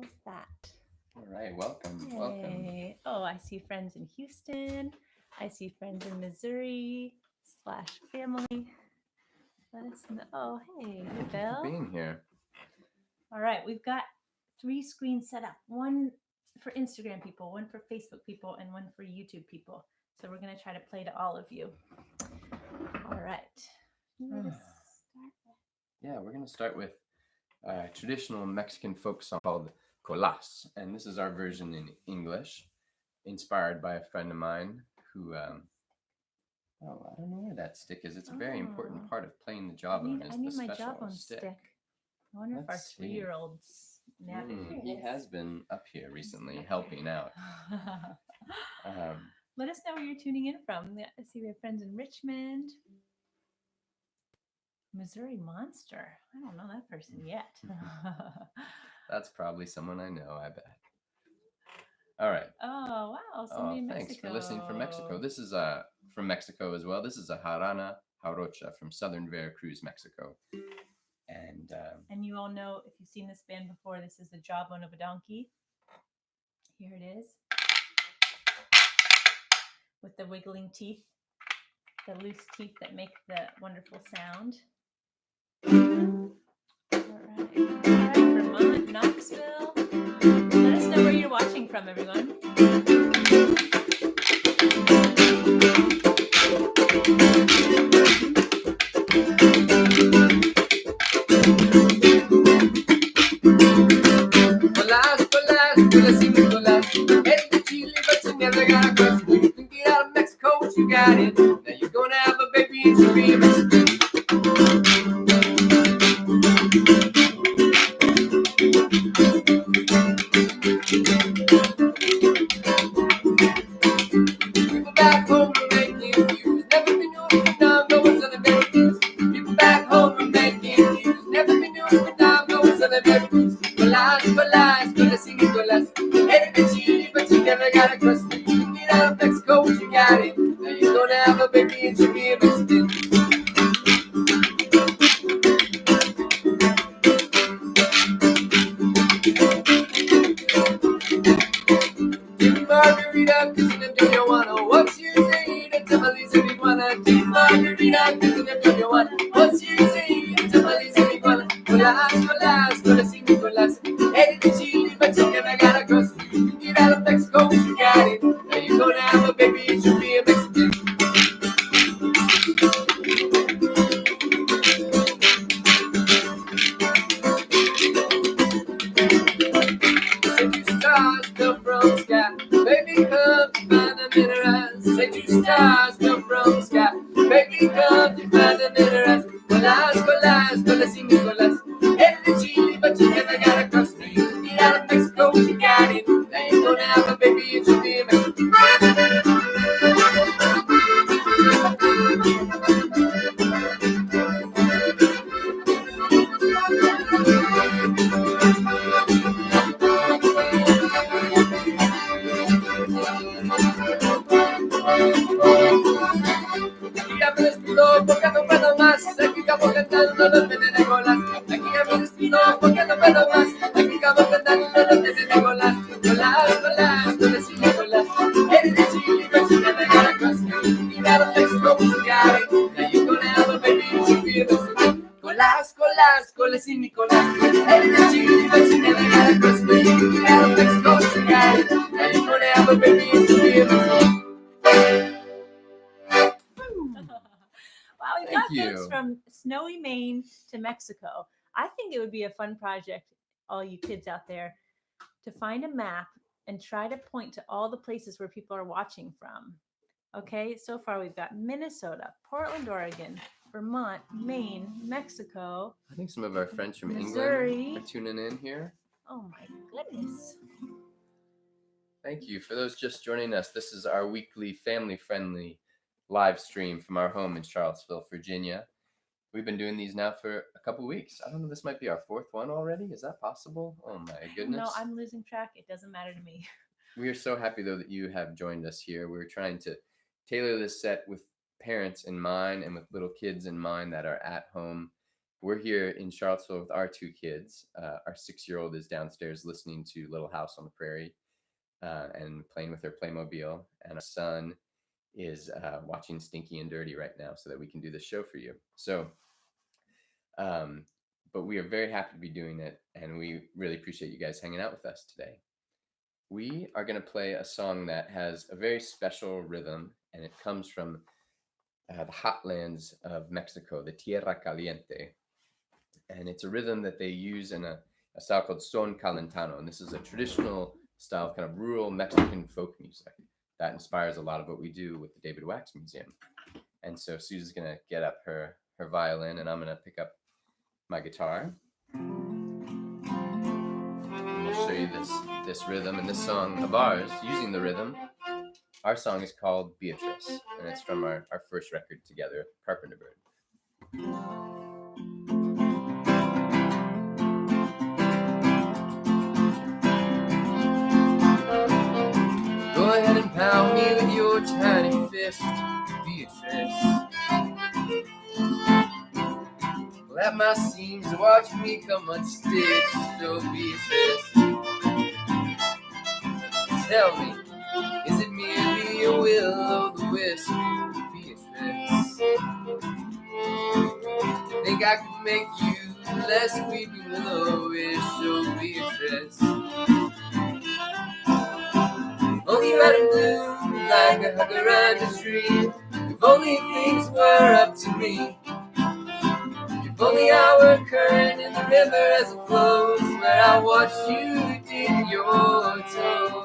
How's that? All right, welcome, welcome. Yay. Oh, I see friends in Houston. I see friends in Missouri slash family. Let us know. Oh, hey, Thank you for Bill. being here. All right, we've got three screens set up. One for Instagram people, one for Facebook people, and one for YouTube people. So we're going to try to play to all of you. All right. You want to start? Yeah, we're going to start with a traditional Mexican folk song called Colas. And this is our version in English, inspired by a friend of mine who, oh, I don't know where that stick is. It's a very important Oh, part of playing the jawbone I is the need my special jawbone stick. stick. I wonder if our Let's see. 3-year-old's napping. Here He it is. has been up here recently Up helping here. out. Let us know where you're tuning in from. I see we have friends in Richmond, Missouri Monster. I don't know that person yet. That's probably someone I know, I bet. All right. Oh, wow. Somebody in Thanks Mexico. for listening from Mexico. This is from Mexico as well. This is a jarana jarocha from southern Veracruz, Mexico. And you all know, if you've seen this band before, this is the jawbone of a donkey. Here it is. With the wiggling teeth, the loose teeth that make the wonderful sound. All right, Vermont, Knoxville. Let us know where you're watching from, everyone. Colas, colas y Nicolas. Headed to Chile, but you never got a question. You can get out of Mexico, but you got it. Now you're gonna have a baby and she'll be a Mexican. People back home remain confused. Never been new for now, no one's on the Veracruz. People back home remain confused. Never been new for now, no one's on the Veracruz. Colas, colas y Nicolas. Headed to Chile, but you never got a question. You can get out of Mexico, but you got it. Now you're gonna have a baby and she'll be a Mexican. Margarita, kissing Antonio Juana. What's your say? The tamales and iguana. Margarita, kissing Antonio Juana. What's your say? The tamales and iguana. Colas, colas y Nicolas. Headed to Chile, but you never got a cross. You can get out of Mexico, you got it. Now you're gonna have a baby, it should be a Mexican. Say two stars fell from sky. Baby, come to find them in her eyes. Say two stars fell from sky. Baby, come to find them in her eyes. Colas y Nicolas. Headed to Chile, but you never got across. Now you can get out of Mexico, you got it. Now you're gonna have a baby, it should be a Mexican. Aquí ya me despido porque no puedo más. Aquí acabo cantando los peces de colas. Aquí ya me despido porque no puedo más. Aquí acabo cantando los peces de colas. Colas y Nicolas. Headed to Chile, but you never got across. You can get out of Mexico, but you got it. Now you're gonna have a baby, it should be a Mexican. Colas y Nicolas. Headed to Chile, but you never got across. You can get out of Mexico, but you got it. Now you're gonna have a baby, it should be a Mexican. Wow, we've got folks from snowy Maine to Mexico. I think it would be a fun project, all you kids out there, to find a map and try to point to all the places where people are watching from. Okay, so far we've got Minnesota, Portland, Oregon, Vermont, Maine, Mexico. I think some of our friends from Missouri. England are tuning in here. Oh my goodness. Thank you. For those just joining us, this is our weekly family-friendly live stream from our home in Charlottesville, Virginia. We've been doing these now for a couple weeks. I don't know, this might be our fourth one already. Is that possible? Oh my goodness. No, I'm losing track. It doesn't matter to me. We are so happy, though, that you have joined us here. We're trying to tailor this set with parents in mind and with little kids in mind that are at home we're here in Charlottesville with our two kids. Our 6-year-old is downstairs listening to Little House on the Prairie and playing with her Playmobil. And our son is watching Stinky and Dirty right now so that we can do this show for you. So, but we are very happy to be doing it, and we really appreciate you guys hanging out with us today. We are going to play a song that has a very special rhythm, and it comes from the hotlands of Mexico, the Tierra Caliente. And it's a rhythm that they use in a style called son calentano. And this is a traditional style of kind of rural Mexican folk music that inspires a lot of what we do with the David Wax Museum. And so Susan's going to get up her violin, and I'm going to pick up my guitar. And we'll show you this rhythm and this song of ours using the rhythm. Our song is called Beatrice, and it's from our first record together, Carpenter Bird. Go ahead and pound me with your tiny fist, Beatrice. Flap my seams, watch me come unstitched, oh Beatrice. Tell me, is it merely a will-o'-the-wisp, Beatrice? Think I could make you less weeping willowish, oh Beatrice? Only you had a bloom like a hugger under a tree. If only things were up to me. If only I were a current in the river as it flows, where I watch you dip your toes.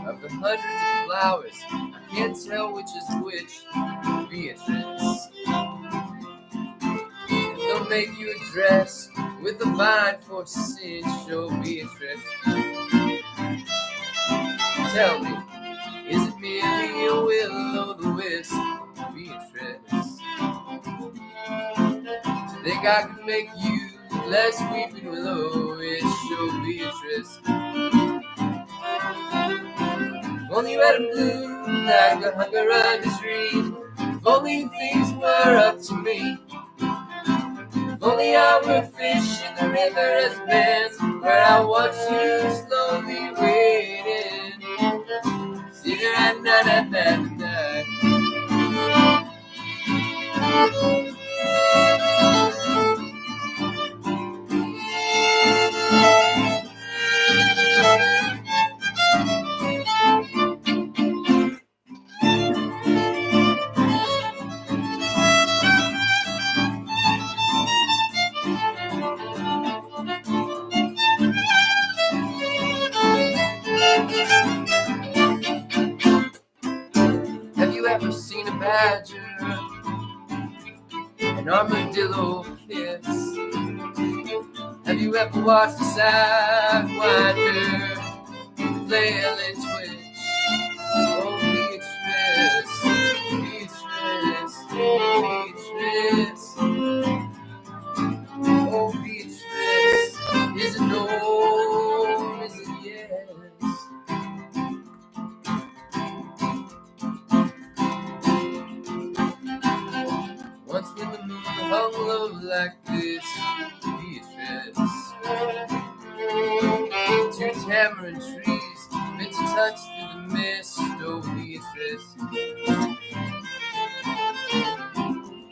Of the hundreds of flowers, I can't tell which is which, Beatrice. They'll make you a dress with a vine for cinch, oh Beatrice. Tell me, is it merely a will-o'-the-wisp, Beatrice? To think I could make you less weeping willowish, oh Beatrice? If only you had a bloom like a hunger under a tree. If only things were up to me. If only I were a fish in the river as it bends, where I watch you slowly wading. Have you ever seen a badger, an armadillo kiss? Have you ever watched a sidewinder flail and twitch? Oh, Beatrice, Beatrice, Beatrice. Oh, Beatrice, is it no, is it yes? Once when the moon hung low like this, Beatrice. Two tamarind trees meant to touch through the mist, oh Beatrice.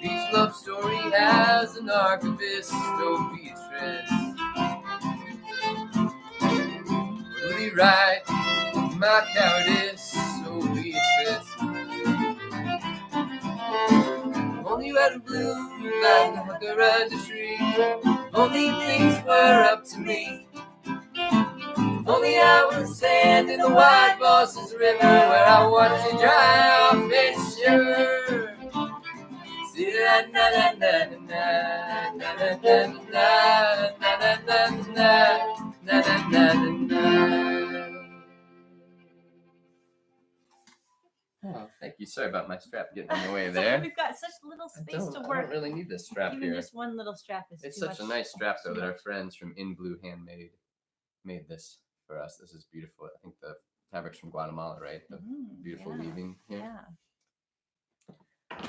Each love story has an archivist, oh Beatrice. Will he write my cowardice, oh Beatrice? If only you had a bloom like a hugger under a tree. If only things were up to me. If only I was sand in the White Bosses River, where I watch you dry off and shiver. Oh, thank you. Sorry about my strap getting in the way there. We've got such little space to I work. don't really need this strap Even here. just one little strap is It's too such much. a nice strap, though, that our friends from In Blue Handmade made this for us. This is beautiful. I think the fabric's from Guatemala, right? The beautiful yeah, weaving here. yeah.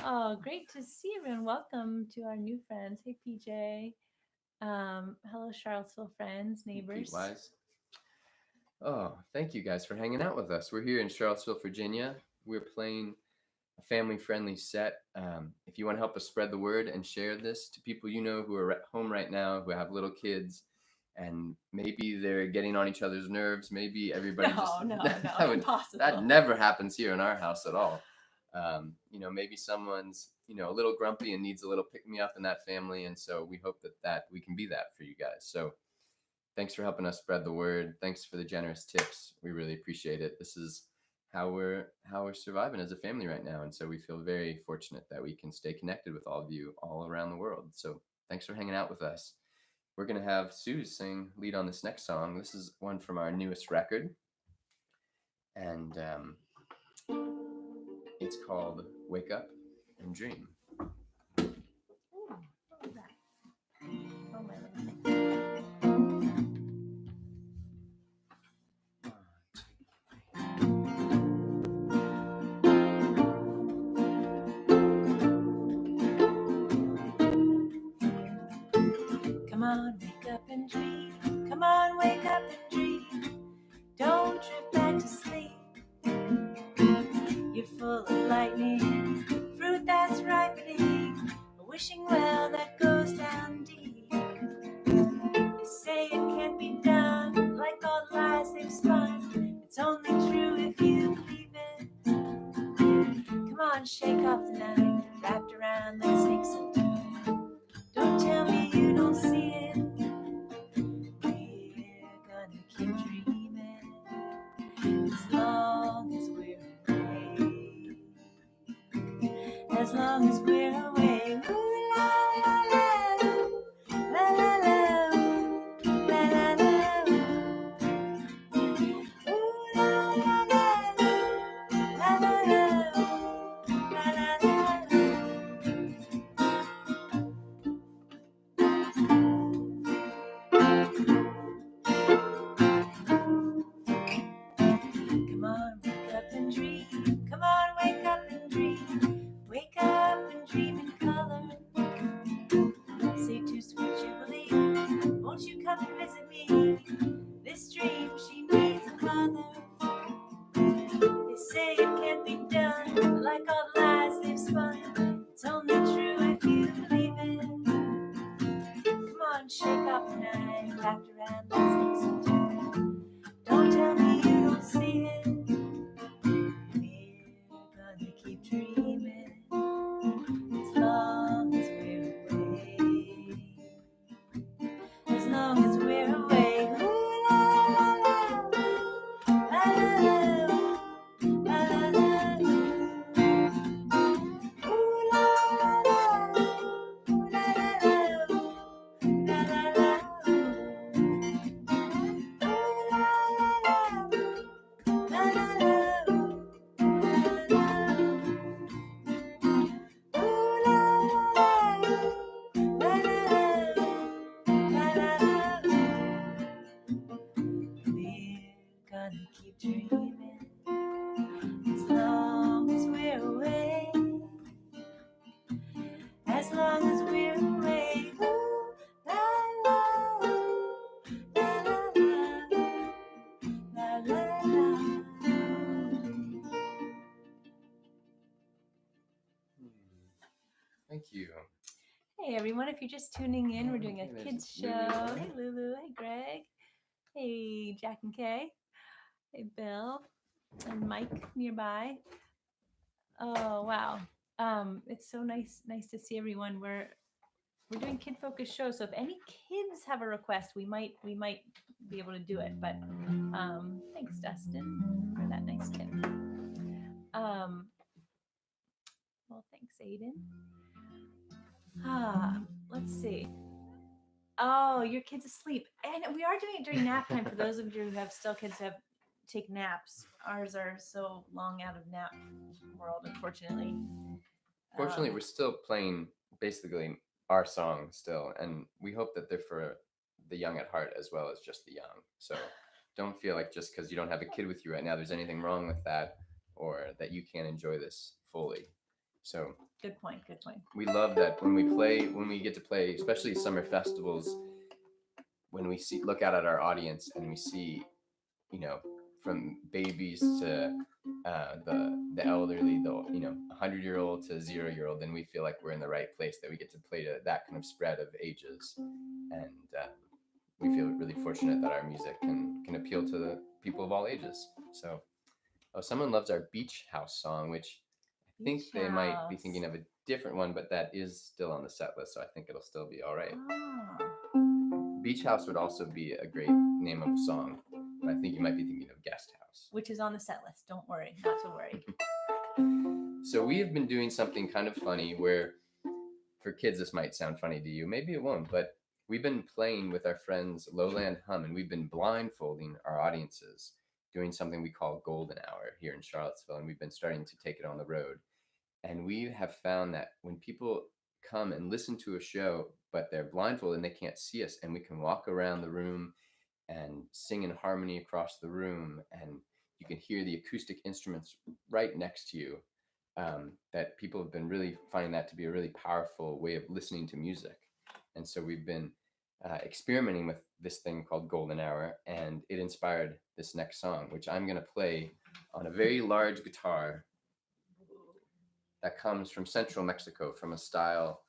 Oh, great to see everyone. Welcome to our new friends. Hey, PJ. Hello, Charlottesville friends, neighbors. Pete Wise. Oh, thank you guys for hanging out with us. We're here in Charlottesville, Virginia. We're playing a family-friendly set. If you want to help us spread the word and share this to people you know who are at home right now, who have little kids, and maybe they're getting on each other's nerves. Maybe everybody No, impossible. That never happens here in our house at all. Maybe someone's a little grumpy and needs a little pick me up in that family, and so we hope that we can be that for you guys. So thanks for helping us spread the word. Thanks for the generous tips. We really appreciate it. This is how we're surviving as a family right now, and so we feel very fortunate that we can stay connected with all of you all around the world. So thanks for hanging out with us. We're gonna have Sue sing lead on this next song. This is one from our newest record, and it's called "Wake Up and Dream." Ooh, what was that? Oh, my goodness. Come on, wake up and dream. Come on, wake up and dream. Don't drift back to sleep. You're full of lightning, fruit that's ripening, a wishing well that goes down deep. They say it can't be done, like all the lies they've spun. It's only true if you believe it. Come on, shake off the night, wrapped around like snakes and time. Don't tell me you don't see it. We're gonna keep dreaming as long as we're awake. As long as we're awake. Ooh, la, la, la, la, la, la, la, la, la. Ooh, la, la, la, la, la, la, la, la, Come on, wake up and dream. Come on, wake up and dream. Wake up and dream in color. Say to sweet Jubilee, won't you come and visit me? This dream, she needs a mother. They say it can't be done, like all the lies they've spun. It's only true if you believe it. Come on, shake off the night, wrapped around like snakes and time. Don't tell me you don't see it. We're gonna keep dreaming as long as we're awake. As long as we're awake. Ooh, la, la, la, la, la, la, la, la, la. Ooh, la, la, la, la, la, la, la, la, la. Ooh, la, la, la, la, la, we're gonna keep dreaming as long as we're awake. As long as we're awake. Ooh, la, la, la, la, la, la, la, la. Thank you. Hey everyone, if you're just tuning in, we're doing a Hey, there's kids Lulu. show. Hey Lulu, hey Greg, hey Jack and Kay, hey Bill, and Mike nearby. Oh wow, it's so nice to see everyone. We're doing kid focused shows, so if any kids have a request, we might be able to do it. But thanks Dustin for that nice tip. Well, thanks Aiden. Let's see. Oh, your kid's asleep. And we are doing it during nap time for those of you who have still kids who have take naps. Ours are so long out of nap world, unfortunately. Fortunately, we're still playing basically our song still, and we hope that they're for the young at heart as well as just the young. So don't feel like just because you don't have a kid with you right now, there's anything wrong with that, or that you can't enjoy this fully. So Good point. Good point. we love that when we get to play, especially summer festivals, when we look out at our audience and we see, from babies to the elderly, the 100-year-old to 0-year-old, then we feel like we're in the right place, that we get to play to that kind of spread of ages, and we feel really fortunate that our music can appeal to the people of all ages. So, someone loves our Beach House song, which I think they might be thinking of a different one, but that is still on the set list, so I think it'll still be all right. Beach House would also be a great name of song, but I think you might be thinking of Guest House, which is on the set list. Don't worry, not to worry. So we have been doing something kind of funny where, for kids, this might sound funny to you. Maybe it won't, but we've been playing with our friends Lowland Hum, and we've been blindfolding our audiences, doing something we call Golden Hour here in Charlottesville, and we've been starting to take it on the road. And we have found that when people come and listen to a show, but they're blindfolded and they can't see us, and we can walk around the room and sing in harmony across the room, and you can hear the acoustic instruments right next to you, that people have been really finding that to be a really powerful way of listening to music. And so we've been experimenting with this thing called Golden Hour, and it inspired this next song, which I'm going to play on a very large guitar that comes from central Mexico, from a style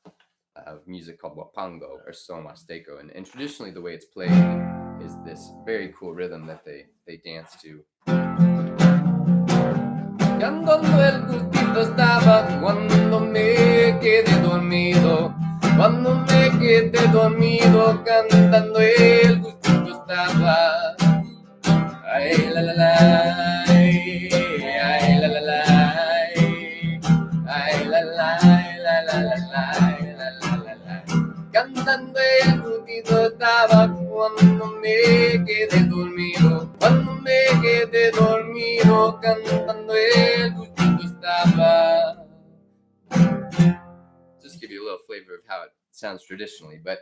of music called huapango or son azteco. And traditionally the way it's played is this very cool rhythm that they dance to. Cantando el gustito estaba cuando me quedé dormido. Cuando me quedé dormido, cantando el gustito estaba. Ay, la la la, ay, la la la, ay, la la, la la la, la la la. Cantando el gustito estaba cuando me quedé dormido. Cuando me quedé dormido, cantando el gustito estaba. Just give you a little flavor of how it sounds traditionally, but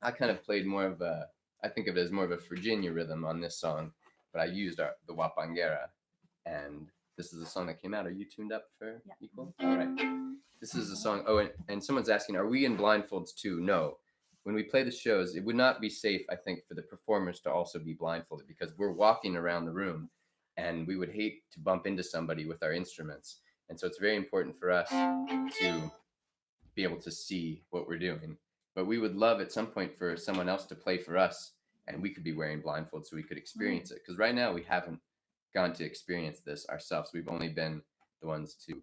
I kind of played more of I think of it as more of a Virginia rhythm on this song, but I used the huapangera, and this is a song that came out. Are you tuned up for equal? All right. This is a song. Oh, and someone's asking, are we in blindfolds too? No. When we play the shows, it would not be safe, I think, for the performers to also be blindfolded, because we're walking around the room and we would hate to bump into somebody with our instruments. And so it's very important for us to be able to see what we're doing. But we would love at some point for someone else to play for us, and we could be wearing blindfolds so we could experience it. Because right now we haven't gone to experience this ourselves. We've only been the ones to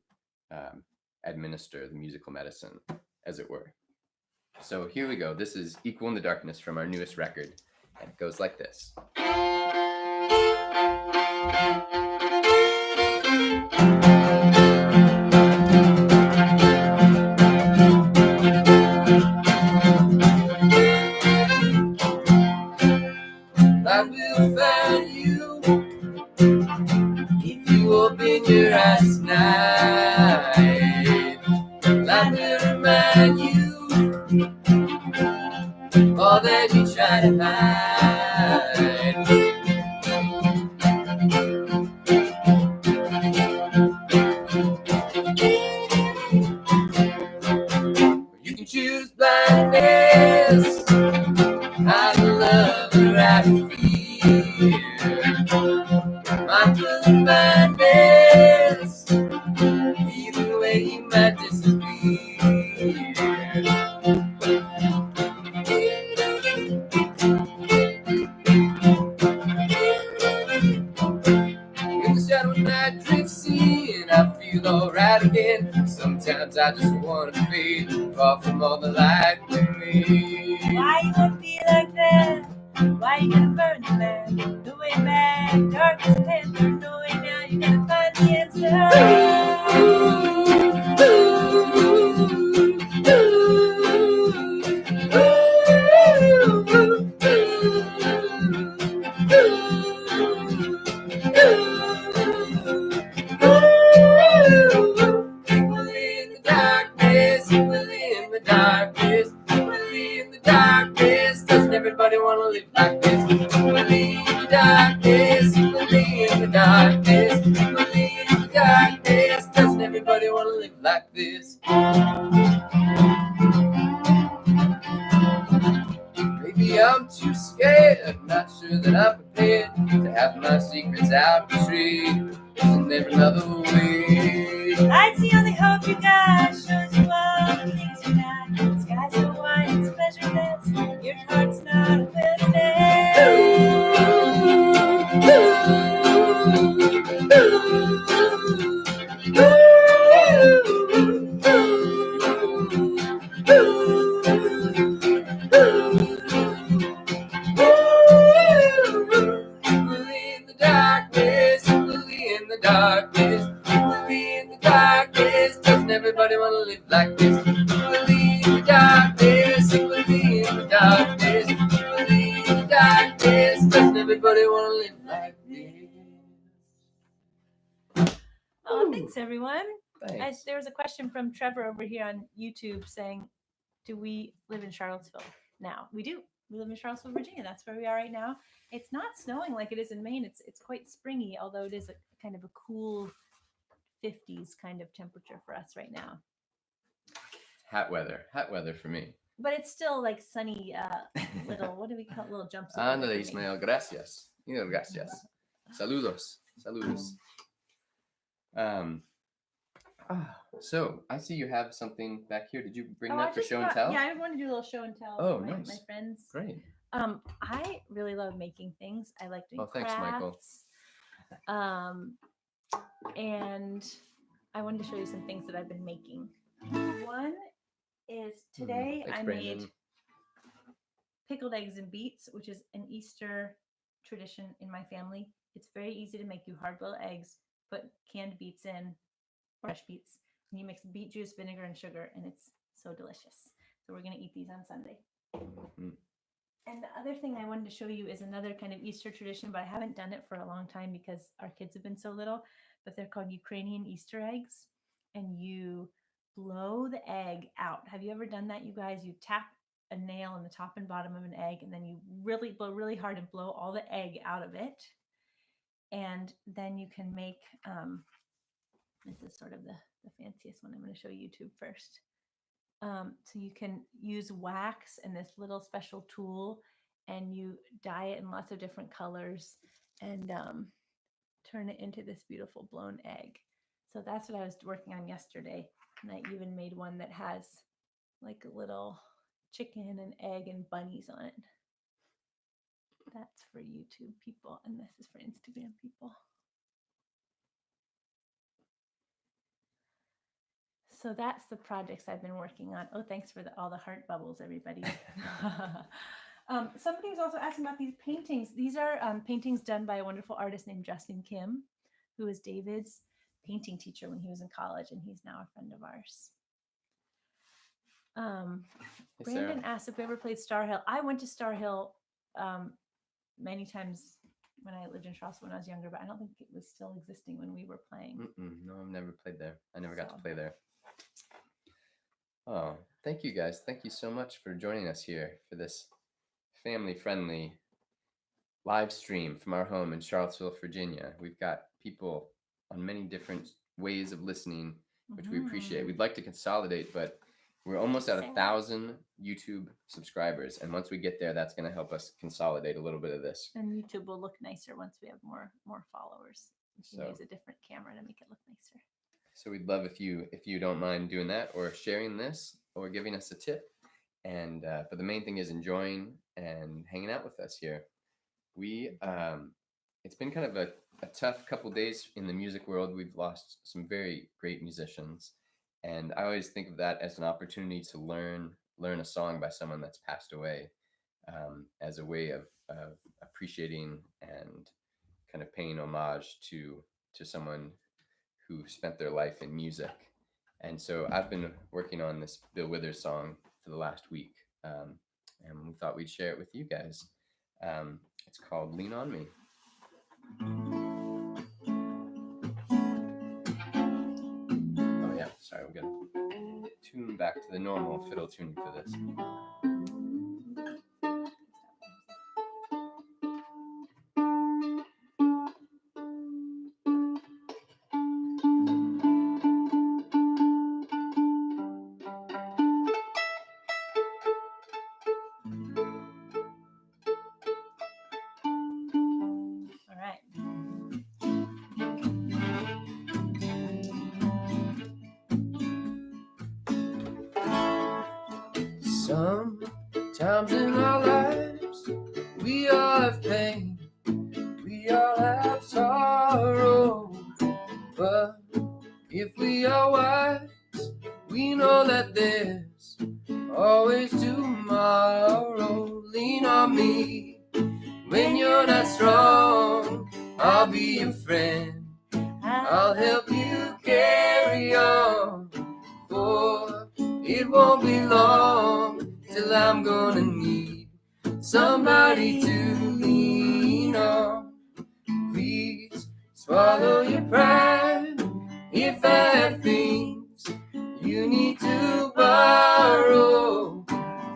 administer the musical medicine, as it were. So here we go. This is Equal in the Darkness from our newest record, and it goes like this. I will find you if you open your eyes tonight. I will remind you all that you try to hide. You can choose blindness, I love the right fear. Mindful of madness, either way you might disappear. In the shadow night drifts in, I feel alright again. Sometimes I just wanna fade, far from all the light with me. Why you wanna be like that? Why you gonna burn the man? No way back, darkest panther. No way now, you gotta find the answer. Equal in the darkness, equal in the darkness, equal in the darkness. Doesn't everybody wanna live like this? Equal in the darkness. everybody wanna live like this. Maybe I'm too scared, not sure that I'm prepared to have my secrets out betrayed. Isn't there another way? Life's the only hope you got, shows you all the things you're not. The sky's so wide, it's pleasureless. Your heart's not a wilderness. In the darkness, in the darkness, in the darkness. Doesn't everybody wanna live like this? In the darkness, in the darkness, in the darkness. Doesn't everybody wanna live like this? Oh, thanks everyone. Thanks. There was a question from Trevor over here on YouTube saying, do we live in Charlottesville now? We do. We live in Charlottesville, Virginia. That's where we are right now. It's not snowing like it is in Maine. It's quite springy, although it is a kind of a cool 50s kind of temperature for us right now. Hot weather for me. But it's still like sunny, little, what do we call it? Little jumps. Ándale, Ismael, gracias. Mil gracias. Saludos. So I see you have something back here. Did you bring that for show and tell? Yeah, I want to do a little show and tell. Oh, for nice. My friends. Great. I really love making things. I like doing thanks, Michael. crafts. And I wanted to show you some things that I've been making. One is today Thanks, I Brandon. made pickled eggs and beets, which is an Easter tradition in my family. It's very easy to make. You hard boil eggs, put canned beets in, fresh beets, and you mix beet juice, vinegar, and sugar, and it's so delicious. So we're going to eat these on Sunday. Mm-hmm. And the other thing I wanted to show you is another kind of Easter tradition, but I haven't done it for a long time because our kids have been so little, but they're called Ukrainian Easter eggs. And you blow the egg out. Have you ever done that, you guys? You tap a nail in the top and bottom of an egg, and then you really blow really hard and blow all the egg out of it. And then you can make, this is sort of the fanciest one. I'm going to show YouTube first. So you can use wax and this little special tool, and you dye it in lots of different colors and turn it into this beautiful blown egg. So that's what I was working on yesterday. And I even made one that has like a little chicken and egg and bunnies on it. That's for YouTube people, and this is for Instagram people. So that's the projects I've been working on. Oh, thanks for all the heart bubbles, everybody. Somebody was also asking about these paintings. These are paintings done by a wonderful artist named Justin Kim, who was David's painting teacher when he was in college, and he's now a friend of ours. Brandon asked if we ever played Star Hill. I went to Star Hill many times when I lived in Charleston when I was younger, but I don't think it was still existing when we were playing. No, I've never played there. I never got to play there. Oh, thank you guys. Thank you so much for joining us here for this family-friendly live stream from our home in Charlottesville, Virginia. We've got people on many different ways of listening, which we appreciate. We'd like to consolidate, but we're almost at 1,000 YouTube subscribers. And once we get there, that's going to help us consolidate a little bit of this. And YouTube will look nicer once we have more followers. We can use a different camera to make it look nicer. So we'd love if you don't mind doing that or sharing this or giving us a tip. And but the main thing is enjoying and hanging out with us here. It's been kind of a tough couple days in the music world. We've lost some very great musicians, and I always think of that as an opportunity to learn a song by someone that's passed away, as a way of appreciating and kind of paying homage to someone who spent their life in music. And so I've been working on this Bill Withers song for the last week, and we thought we'd share it with you guys. It's called Lean On Me. Oh yeah, sorry, we're gonna tune back to the normal fiddle tuning for this. Times in our lives, we all have pain, we all have sorrow. But if we are wise, we know that there's always tomorrow. Lean on me when you're not strong. I'll be your friend. I'll help you carry on. For it won't be long till I'm gonna need somebody to lean on. Please swallow your pride. If I have things you need to borrow,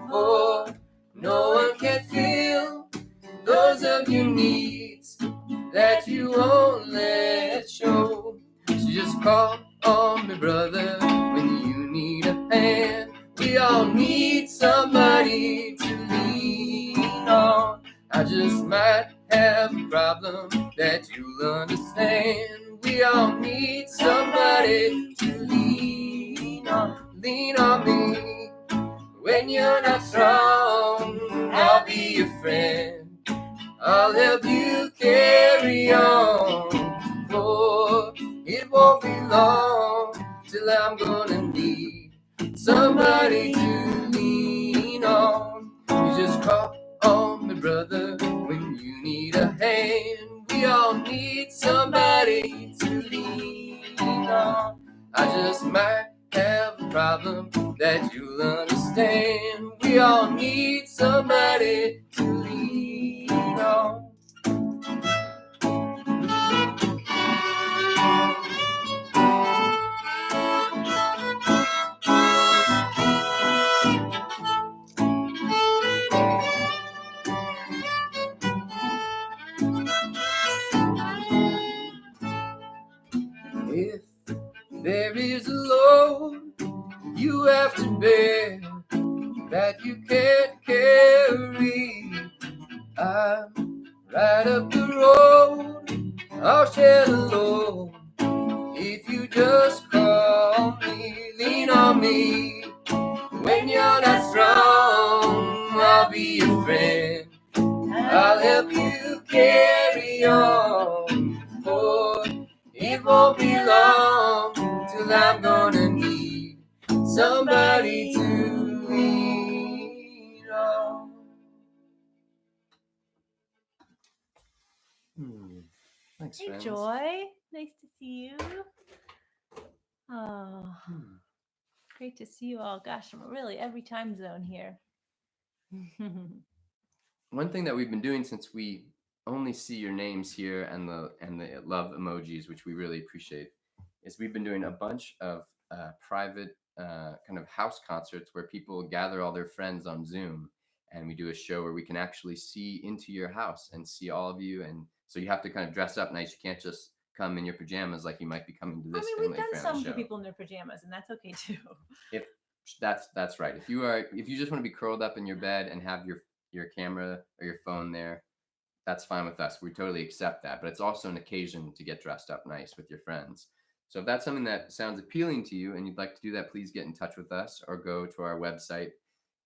for no one can fill those of your needs that you won't let show. So just call on me, brother, when you need a hand. We all need somebody to lean on. I just might have a problem that you'll understand. We all need somebody to lean on. Lean on me when you're not strong. I'll be your friend. I'll help you carry on. For it won't be long till I'm gonna need somebody to lean on. You just call on me, brother, when you need a hand. We all need somebody to lean on. I just might have a problem that you'll understand. We all need somebody to lean on. If there is a load you have to bear that you can't carry, I'm right up the road. I'll share the load if you just call me. Lean on me when you're not strong. I'll be your friend. I'll help you carry on. For it won't be long till I'm gonna need somebody to lean on. Thanks, Hey, friends. Joy. Nice to see you. Oh, great to see you all. Gosh, I'm really every time zone here. One thing that we've been doing, since we only see your names here and the love emojis, which we really appreciate, is we've been doing a bunch of private kind of house concerts where people gather all their friends on Zoom, and we do a show where we can actually see into your house and see all of you. And so you have to kind of dress up nice. You can't just come in your pajamas like you might be coming to this I mean, family we've done friendly some show. for people in their pajamas, and that's okay too. If that's right. If you just want to be curled up in your bed and have your camera or your phone there, that's fine with us. We totally accept that. But it's also an occasion to get dressed up nice with your friends. So if that's something that sounds appealing to you and you'd like to do that, please get in touch with us or go to our website,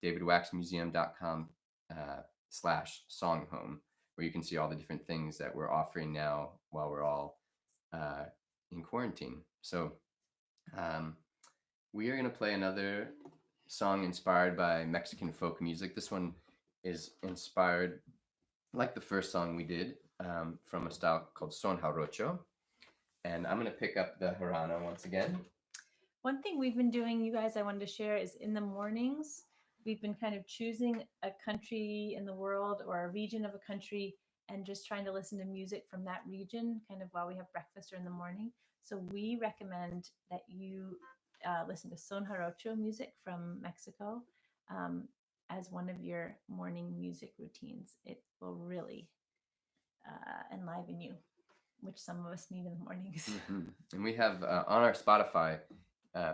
davidwaxmuseum.com /songhome, where you can see all the different things that we're offering now while we're all in quarantine. So we are going to play another song inspired by Mexican folk music. This one is inspired, like the first song we did, from a style called son jarocho. And I'm going to pick up the jarana once again. One thing we've been doing, you guys, I wanted to share is in the mornings, we've been kind of choosing a country in the world or a region of a country and just trying to listen to music from that region kind of while we have breakfast or in the morning. So we recommend that you listen to son jarocho music from Mexico as one of your morning music routines. It will really enliven you, which some of us need in the mornings. Mm-hmm. And we have on our Spotify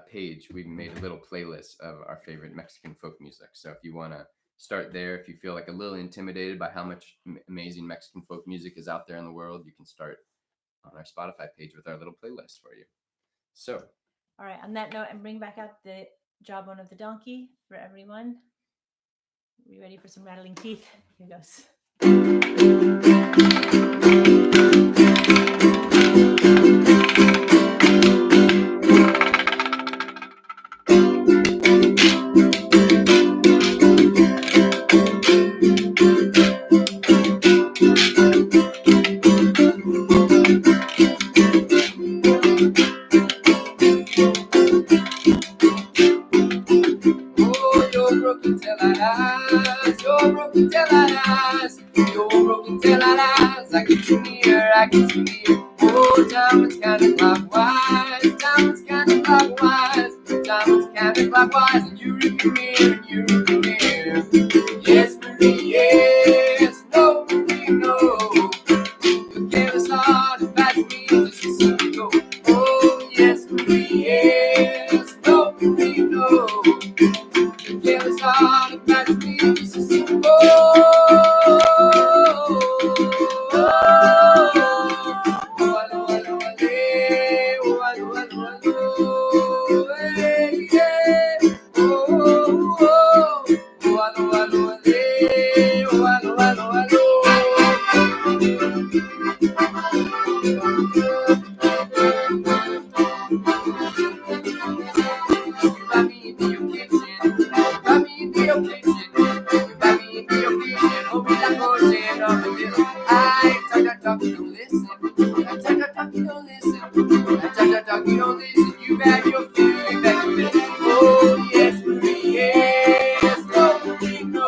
page, we've made a little playlist of our favorite Mexican folk music. So if you want to start there, if you feel like a little intimidated by how much amazing Mexican folk music is out there in the world, you can start on our Spotify page with our little playlist for you. So, all right, on that note, and bring back out the jawbone of the donkey for everyone. Are you ready for some rattling teeth? Here goes. Oh, you're broken till eyes, you're broken till eyes, you're broken till eyes. I get you near, I get you near. Oh, diamonds counterclockwise, diamonds counterclockwise, diamonds counterclockwise, and you reap your mirror, and you reap your mirror. Yes, Marie, yes, no, Marie, no. You gave us all the past me just to see me go. Oh, yes, Marie, yes, no, Marie, no. You gave us all the past me just to see me go. You have your feeling that you live. Oh, yes, Marie, yes, no, Marie, no.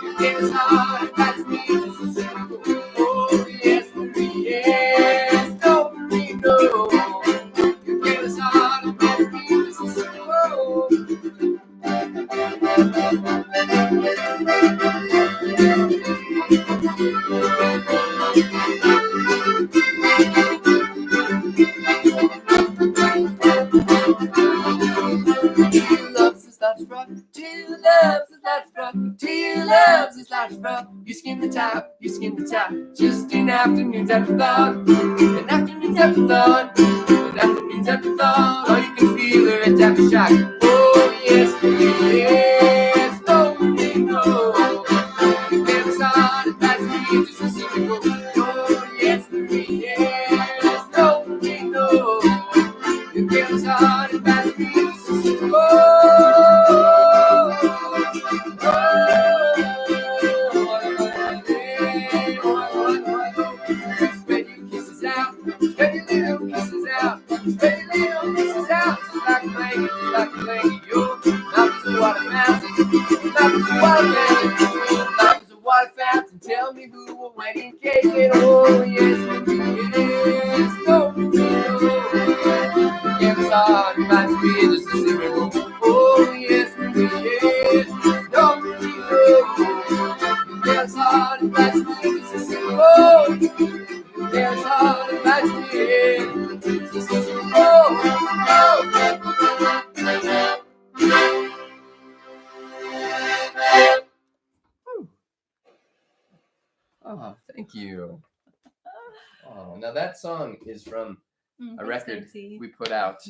You gave us all the past me just to see me go. Oh, yes, Marie, yes, no, Marie, no. You gave us all the past me just to see me go. Two loves is lots rough. Two loves is lots rough. Two loves is lots rough. You skin the top, you skin the top. Just an afternoon's after thought. An afternoon's after thought. An afternoon's after thought. Oh, you can feel her at aftershock. Oh, yes, yes. No, no. You gave us all the past me just to see me go. Oh, yes, yes. No, no. You gave us all the past me just to see me go. Spread your kisses out, spread your little kisses out, spread your little kisses out, just like a blanket, just like a blanket. Your mouth is a water fountain, mouth is a water fountain, mouth is a water fountain. Tell me who will wait in case it. Oh yes, yes, no, no. Give us all the nice beer just to see me go. Oh yes, yes, no, no. Give us all the nice beer just to see me go. There's all the lights here. Oh, thank you. Oh, now that song is from a record we put out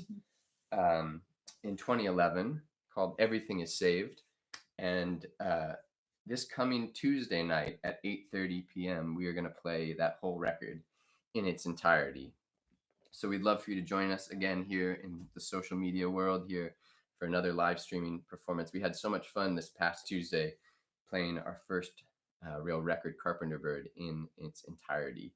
in 2011 called Everything Is Saved. And this coming Tuesday night at 8:30 p.m., we are going to play that whole record in its entirety. So we'd love for you to join us again here in the social media world here for another live streaming performance. We had so much fun this past Tuesday playing our first real record, Carpenter Bird, in its entirety.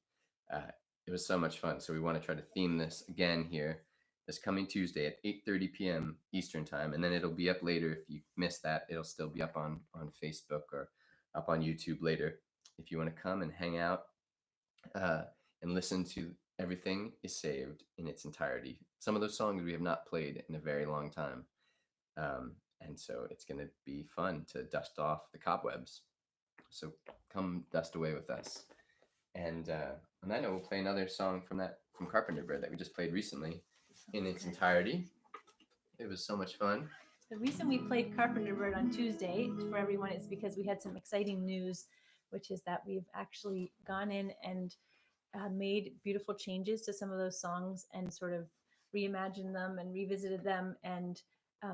It was so much fun. So we want to try to theme this again here this coming Tuesday at 8:30 p.m. Eastern time, and then it'll be up later. If you missed that, it'll still be up on Facebook or up on YouTube later. If you want to come and hang out and listen to Everything Is Saved in its entirety. Some of those songs we have not played in a very long time, and so it's going to be fun to dust off the cobwebs. So come dust away with us. And on that note, we'll play another song from Carpenter Bird that we just played recently in its entirety. It was so much fun. The reason we played Carpenter Bird on Tuesday for everyone is because we had some exciting news, which is that we've actually gone in and made beautiful changes to some of those songs and sort of reimagined them and revisited them and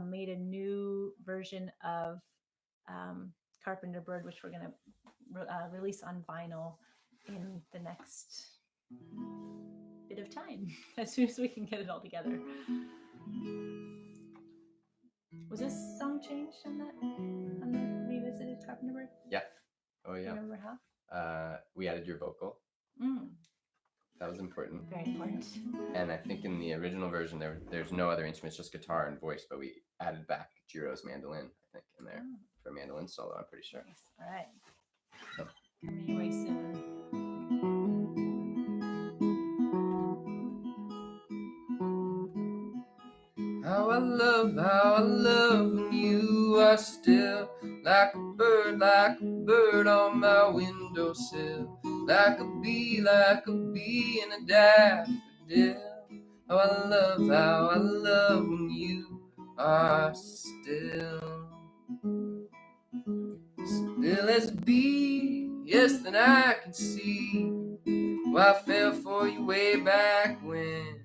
made a new version of Carpenter Bird, which we're going to release on vinyl in the next bit of time, as soon as we can get it all together. Was this song changed on the revisited Carpenter Bird? Yeah. Oh Do you yeah. remember how? We added your vocal. That was important. Very important. And I think in the original version there's no other instruments, just guitar and voice, but we added back Jiro's mandolin, I think, in there for a mandolin solo, I'm pretty sure. Nice. All right. Coming your way soon. How I love when you are still like a bird on my windowsill, like a bee in a daffodil. How I love when you are still as a bee. Yes, then I can see why I fell for you way back when.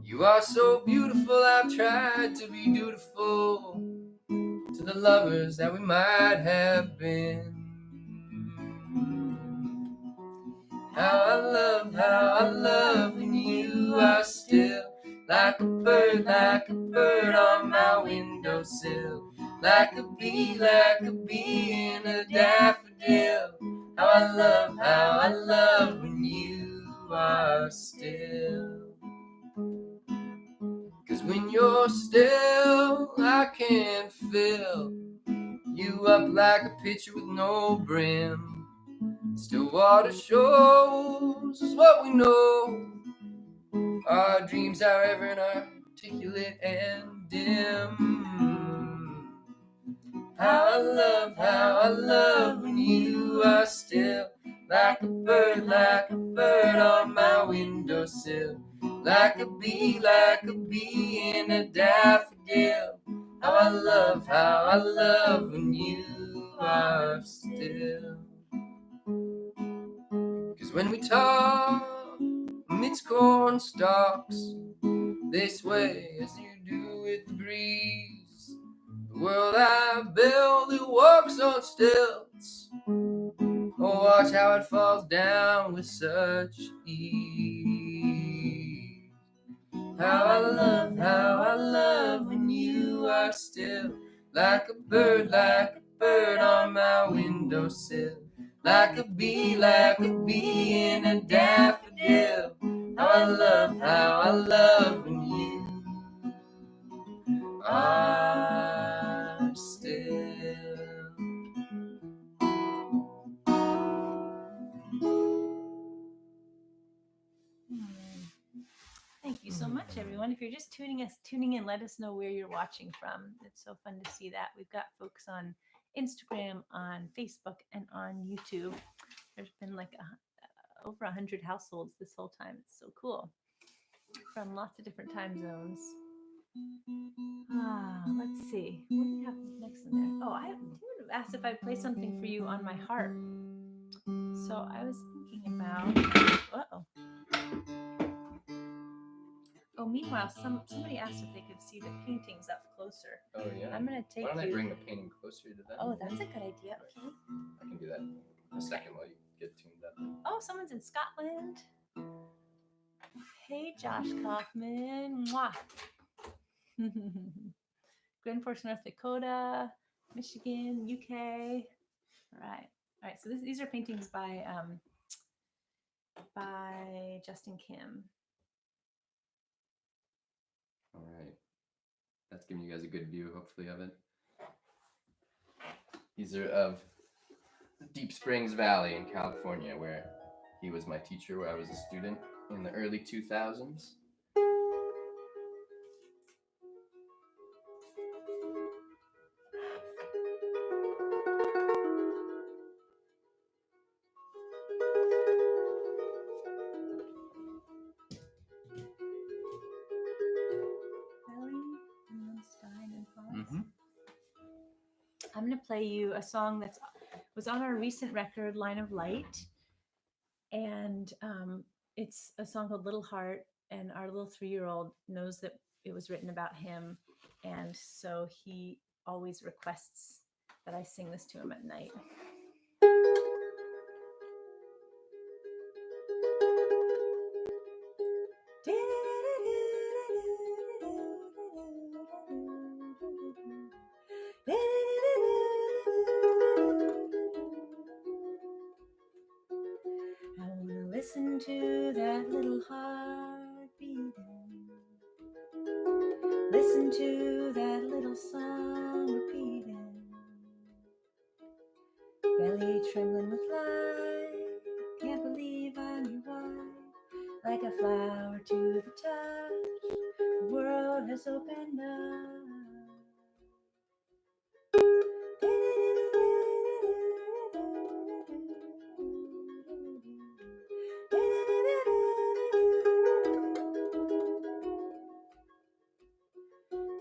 You are so beautiful, I've tried to be dutiful to the lovers that we might have been. How I love when you are still like a bird on my windowsill, like a bee in a daffodil. How I love when you are still. 'Cause when you're still, I can fill you up like a pitcher with no brim. Still water shows us what we know. Our dreams, however, inarticulate and dim. How I love when you are still like a bird on my windowsill, like a bee in a daffodil. How I love when you are still. 'Cause when we talk amidst corn stalks, they sway as you do with the breeze. The world I build, it walks on stilts. Oh, watch how it falls down with such ease. How I love when you are still like a bird on my windowsill, like a bee in a daffodil. How I love when you are still. Thank you so much, everyone. If you're just tuning in, let us know where you're watching from. It's so fun to see that. We've got folks on Instagram, on Facebook, and on YouTube. There's been like over 100 households this whole time. It's so cool. From lots of different time zones. Let's see. What do you have next in there? Oh, you would have asked if I'd play something for you on my harp. So I was thinking about. Oh, meanwhile, somebody asked if they could see the paintings up closer. Oh yeah. I'm gonna take. Why don't I bring the painting closer to them? Oh, that's a good idea. Okay. I can do that in a second while you get tuned up. Oh, someone's in Scotland. Hey, Josh Kaufman. Mwah. Grand Forks, North Dakota, Michigan, UK. All right. So these are paintings by Justin Kim. All right. That's giving you guys a good view, hopefully, of it. These are of Deep Springs Valley in California, where he was my teacher, where I was a student in the early 2000s. Mm-hmm. I'm going to play you a song that was on our recent record, Line of Light. And it's a song called Little Heart. And our little 3-year-old knows that it was written about him. And so he always requests that I sing this to him at night. I wanna listen to that little heart beating. Listen to that little song repeating. Belly trembling with light. Can't believe I'm your wife. Like a flower to the touch. The world has opened up.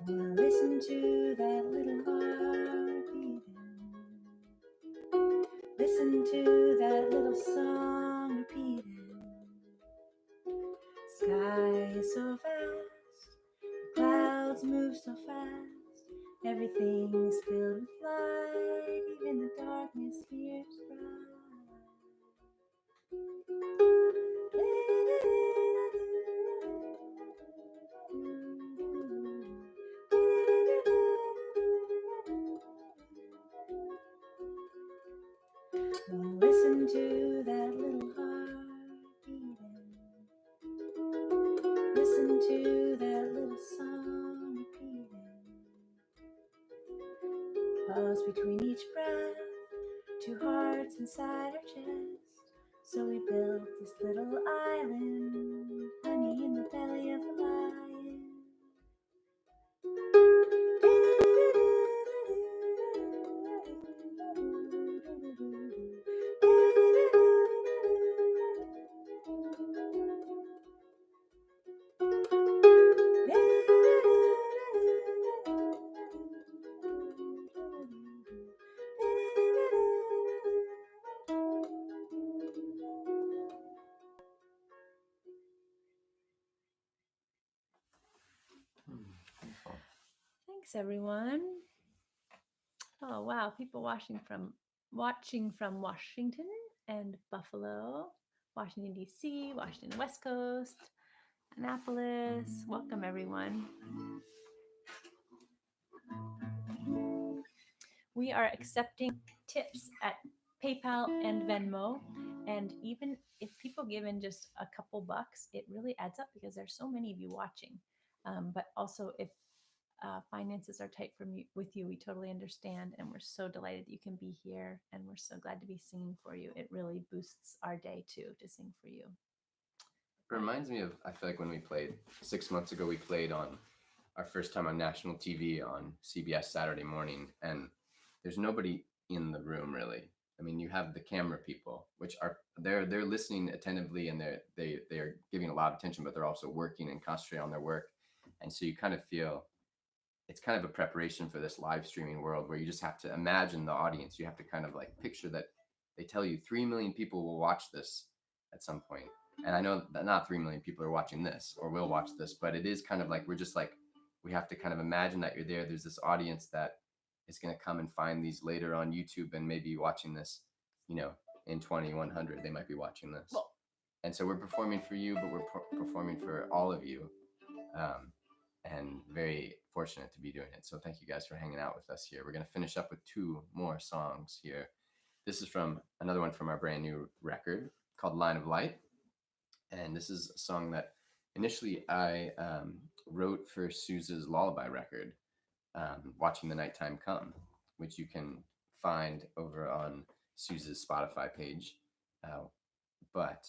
Wanna listen to that little heart beating. Listen to that little song repeating. Sky is so fast, the clouds move so fast. Everything is filled with light, even the darkness here is bright. Listen to that little heart beating. Listen to that little song repeating. Pause between each breath, two hearts inside our chest. So we built this little island, honey in the belly of a lion. Thanks, everyone. Oh wow, people watching from Washington and Buffalo, Washington D.C., Washington West Coast, Annapolis. Welcome, everyone. We are accepting tips at PayPal and Venmo, and even if people give in just a couple bucks, it really adds up because there's so many of you watching. But also, if finances are tight with you, we totally understand, and we're so delighted that you can be here, and we're so glad to be singing for you. It really boosts our day too to sing for you. It reminds me of, I feel like when we played 6 months ago, we played on our first time on national TV on CBS Saturday morning, and there's nobody in the room really. I mean, you have the camera people, which are they're listening attentively, and they're giving a lot of attention, but they're also working and concentrating on their work, and so you kind of feel it's kind of a preparation for this live streaming world where you just have to imagine the audience. You have to kind of like picture that they tell you 3 million people will watch this at some point. And I know that not 3 million people are watching this or will watch this, but it is kind of like, we're just like, we have to kind of imagine that you're there. There's this audience that is going to come and find these later on YouTube and maybe watching this, you know, in 2100, they might be watching this. Well, and so we're performing for you, but we're performing for all of you. And very fortunate to be doing it. So thank you guys for hanging out with us here. We're going to finish up with 2 more songs here. This is from another one from our brand new record called Line of Light. And this is a song that initially I wrote for Sousa's Lullaby record, Watching the Nighttime Come, which you can find over on Sousa's Spotify page. But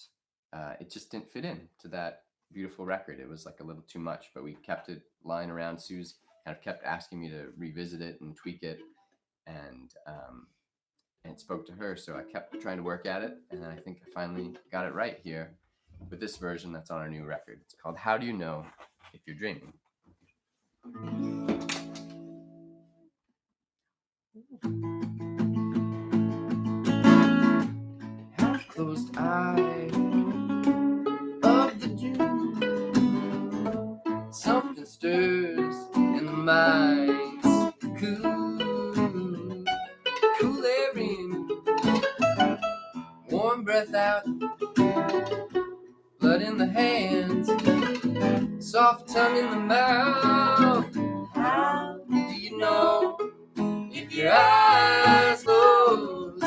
it just didn't fit in to that beautiful record. It was like a little too much, but we kept it lying around. Suze kind of kept asking me to revisit it and tweak it, and it spoke to her, so I kept trying to work at it, and I think I finally got it right here with this version that's on our new record. It's called How Do You Know If You're Dreaming? Half closed eye of the dream, something stirs in the mind's cool. tongue in the mouth. How do you know if your eyes close?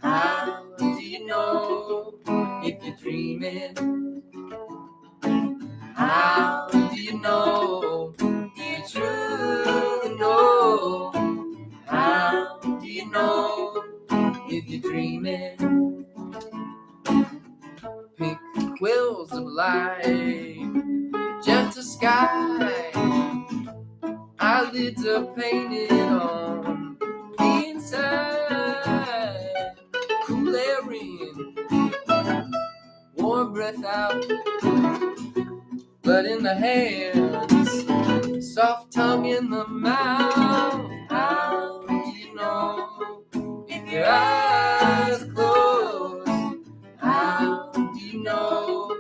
How do you know if you're dreaming? How do you know? Do you truly know? How do you know if you're dreaming? Pink quills of light, gentle sky, eyelids are painted on the inside. Cool air in, warm breath out, blood in the hands, soft tongue in the mouth. How do you know if your eyes are closed? How do you know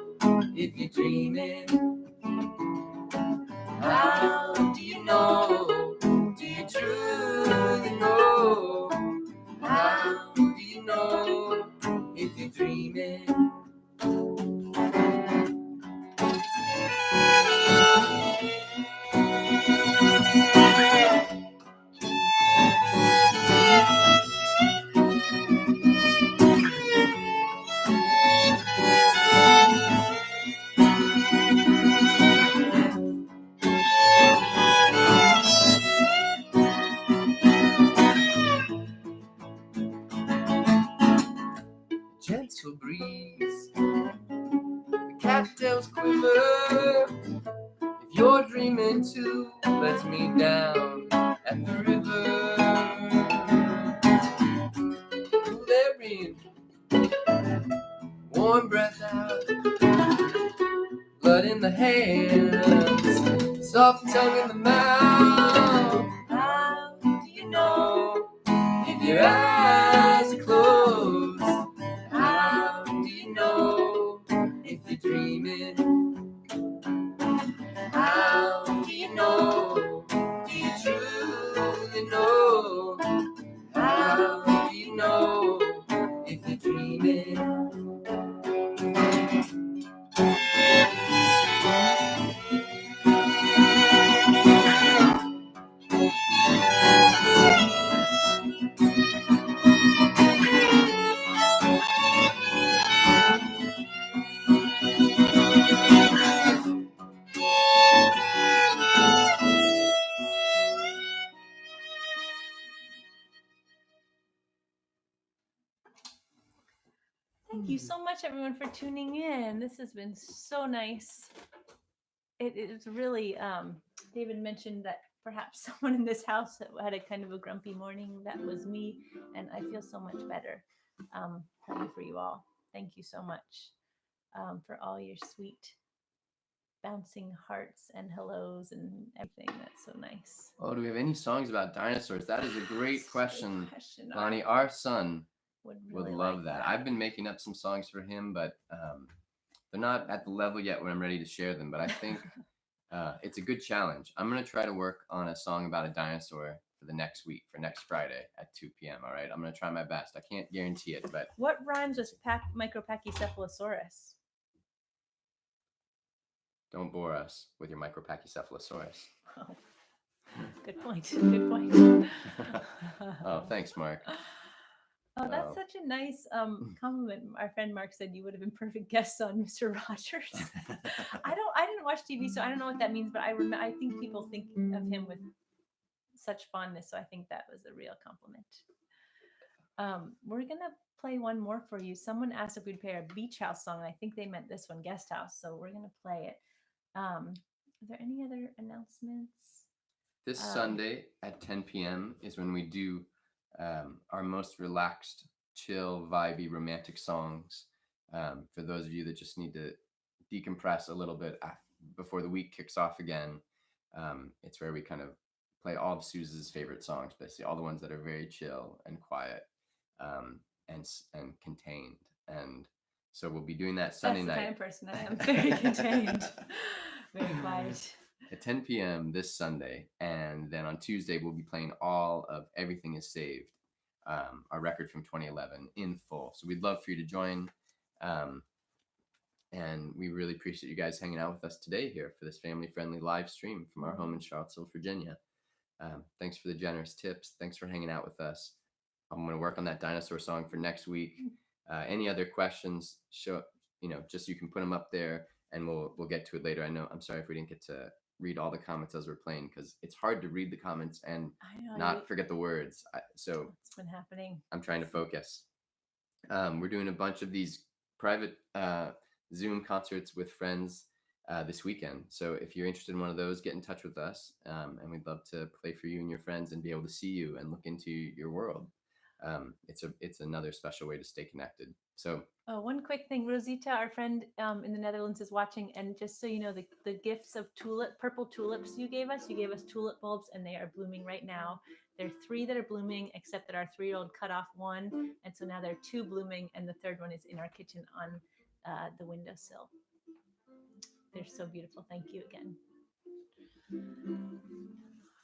if you're dreaming? How do you know? Do you truly know? How do you know if you're dreaming? Gentle breeze, the cattails quiver. If you're dreaming too, let's meet down at the river. Cool air in, warm breath out, blood in the hands, soft tongue in the mouth. How do you know if your eyes are closed? How do you know if you're dreaming? How do you know? Do you truly know? How do you know if you're dreaming? Thank you so much, everyone, for tuning in. This has been so nice. It is really, David mentioned that perhaps someone in this house had a kind of a grumpy morning. That was me, and I feel so much better. Praying for you all. Thank you so much for all your sweet bouncing hearts and hellos and everything. That's so nice. Oh, do we have any songs about dinosaurs? That is a great question, question. Lonnie. Our son would would really love like that. I've been making up some songs for him, but they're not at the level yet where I'm ready to share them. But I think it's a good challenge. I'm going to try to work on a song about a dinosaur for the next week, for next Friday at 2 p.m. All right. I'm going to try my best. I can't guarantee it, but What rhymes with Micropachycephalosaurus? don't bore us with your Micropachycephalosaurus. Oh, good point. Good point. Oh, thanks, Mark. Oh, that's such a nice compliment. Our friend Mark said you would have been perfect guests on Mr. Rogers. I didn't watch TV, so I don't know what that means. But I think people think of him with such fondness. So I think that was a real compliment. We're gonna play one more for you. Someone asked if we'd play a beach house song. I think they meant this one, guest house. So we're gonna play it. Are there any other announcements? This Sunday at 10 p.m. is when we do our most relaxed, chill, vibey, romantic songs. For those of you that just need to decompress a little bit before the week kicks off again, it's where we kind of play all of Suze's favorite songs, basically all the ones that are very chill and quiet and contained. And so we'll be doing that Sunday night. That's the kind of person I am, very contained, very quiet. At 10 p.m. this Sunday, and then on Tuesday we'll be playing all of Everything Is Saved, our record from 2011 in full. So we'd love for you to join. And we really appreciate you guys hanging out with us today here for this family-friendly live stream from our home in Charlottesville, Virginia. Thanks for the generous tips. Thanks for hanging out with us. I'm going to work on that dinosaur song for next week. Any other questions, just you can put them up there and we'll get to it later. I'm sorry if we didn't get to read all the comments as we're playing, because it's hard to read the comments and not forget the words. So it's been happening. I'm trying to focus. We're doing a bunch of these private Zoom concerts with friends this weekend. So if you're interested in one of those, get in touch with us, and we'd love to play for you and your friends and be able to see you and look into your world. It's another special way to stay connected. So one quick thing, Rosita, our friend in the Netherlands, is watching, and just so you know, the gifts of purple tulips you gave us tulip bulbs, and they are blooming right now. There are 3 that are blooming, except that our 3-year-old cut off one, and so now there are 2 blooming, and the 3rd one is in our kitchen on the windowsill. They're so beautiful. Thank you again.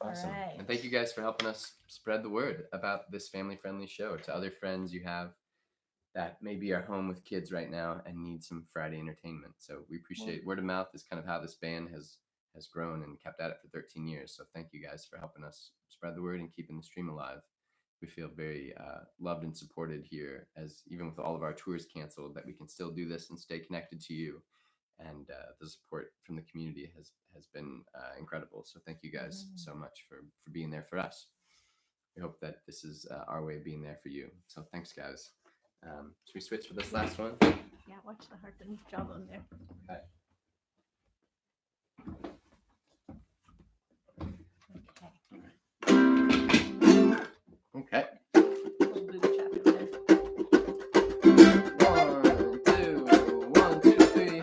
Awesome. All right. And thank you guys for helping us spread the word about this family-friendly show to other friends you have that maybe are home with kids right now and need some Friday entertainment. So we appreciate word of mouth is kind of how this band has grown and kept at it for 13 years. So thank you guys for helping us spread the word and keeping the stream alive. We feel very loved and supported here, as even with all of our tours canceled, that we can still do this and stay connected to you. And the support from the community has been incredible. So thank you guys so much for being there for us. We hope that this is our way of being there for you. So thanks, guys. Should we switch for this last one? Yeah, watch the harp and jawbone there. Okay. Little booby trap over there. 1, 2, 3.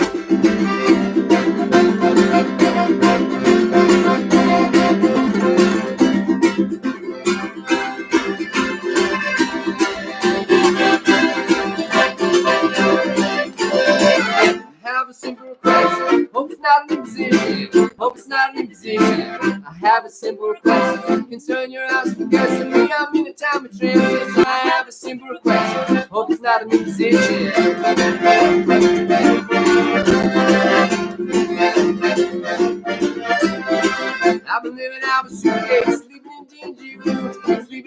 Have a simple request. Hope it's not an imposition. Hope it's not an imposition. I have a simple request. Concern your house for guests and me. I'm in a time of transition. I have a simple request. Hope it's not an imposition. I've been living out of a suitcase, sleeping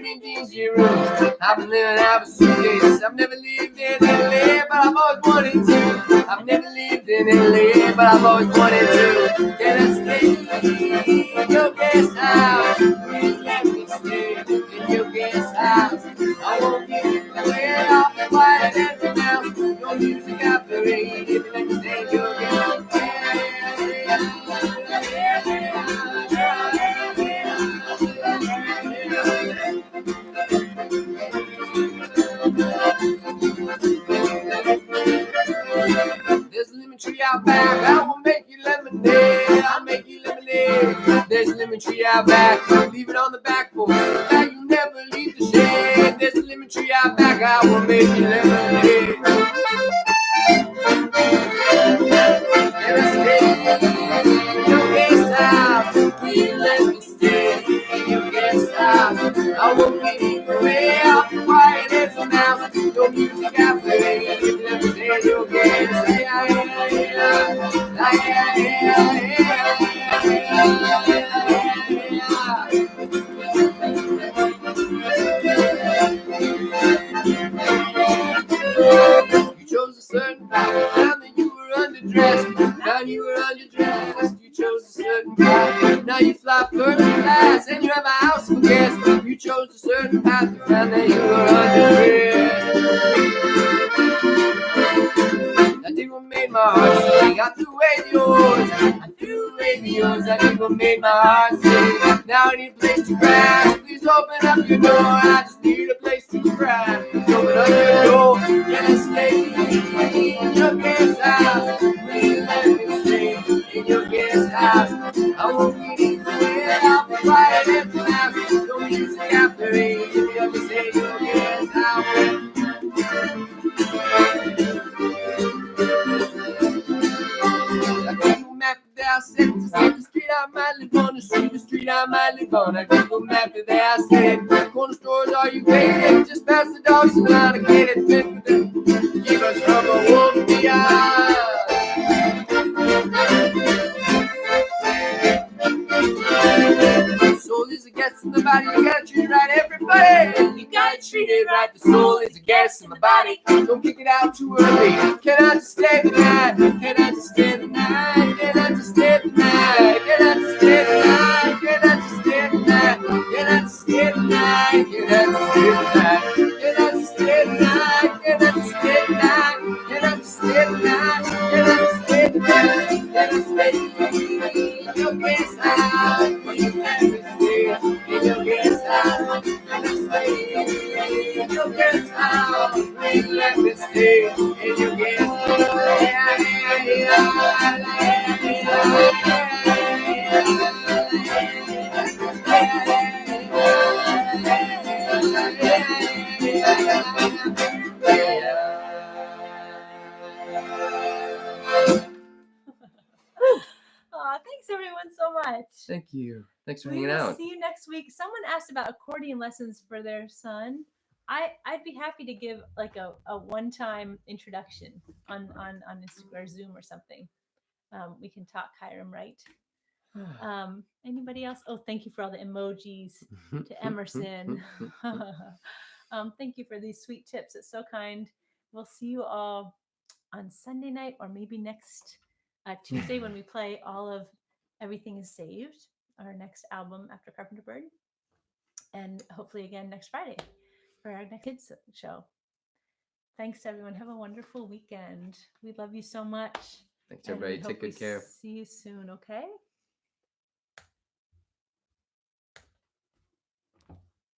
in dingy rooms, I've been living out of a suitcase. I've never lived in LA, but I've always wanted to. I've never lived in LA, but I've always wanted to. Can I stay in your guest house? Please let me stay in your guest house. I won't give you away. I'll be quiet as a mouse. No music operated if you let me stay in your guest house. There's a lemon tree out back, I will make you lemonade. I'll make you lemonade. There's a lemon tree out back, leave it on the back porch. Now you never leave the shade. There's a lemon tree out back, I will make you lemonade. And I stay in your guest house. Will you let me stay in your guest house? I won't get you away. I'll be quiet as a mouse. No music I play. If you let me stay in your guest house. You chose a certain path, found that you were underdressed. Found you were underdressed. You chose a certain path. Now you fly first class and you have a house for guests. You chose a certain path, found that you were underdressed. I think what made my heart sing. I threw away the oars. I threw away the oars. I think what made my heart sing. Now I need a place to crash. Please open up your door. I just need a place to crash. Please open up your door. Can I stay in your guest house? Please let me stay in your guest house. I won't get in the way. I'll be quiet as a mouse. No music after 8. If you let me stay in your guest house. I said to see the street I might live on, the street I might live on. I Google map it there, I said, corner stores are you gated? Just past the dogs and not a gated fit with them. Keep us from a wolf beyond. treat it right. The soul is a guest in my body. Don't kick it out too early. Can I just stay the night? Can I just stay the night? Can I just stay the night? Can I just stay the night? Can I just stay the night? Can I just stay the night? Can I just stay the night? Can I just stay the night? Can I just stay the night? Can I just stay the night? Can I just stay the night? Can I stay the night? Your guest house, when you let me stay in your guest house. Can I stay in your guest house? When you let me stay in your guest Aw, thanks everyone so much. Thank you. Thanks for We hanging will out. see you next week. Someone asked about accordion lessons for their son. I'd be happy to give like a one-time introduction on Instagram or Zoom or something. We can talk Hiram right. Anybody else? Oh, thank you for all the emojis to Emerson. Thank you for these sweet tips. It's so kind. We'll see you all on Sunday night or maybe next Tuesday when we play all of Everything is Saved, our next album after Carpenter Bird. And hopefully again next Friday for our next kids show. Thanks everyone. Have a wonderful weekend. We love you so much. Thanks everybody. And we Take hope we good care. See you soon, okay?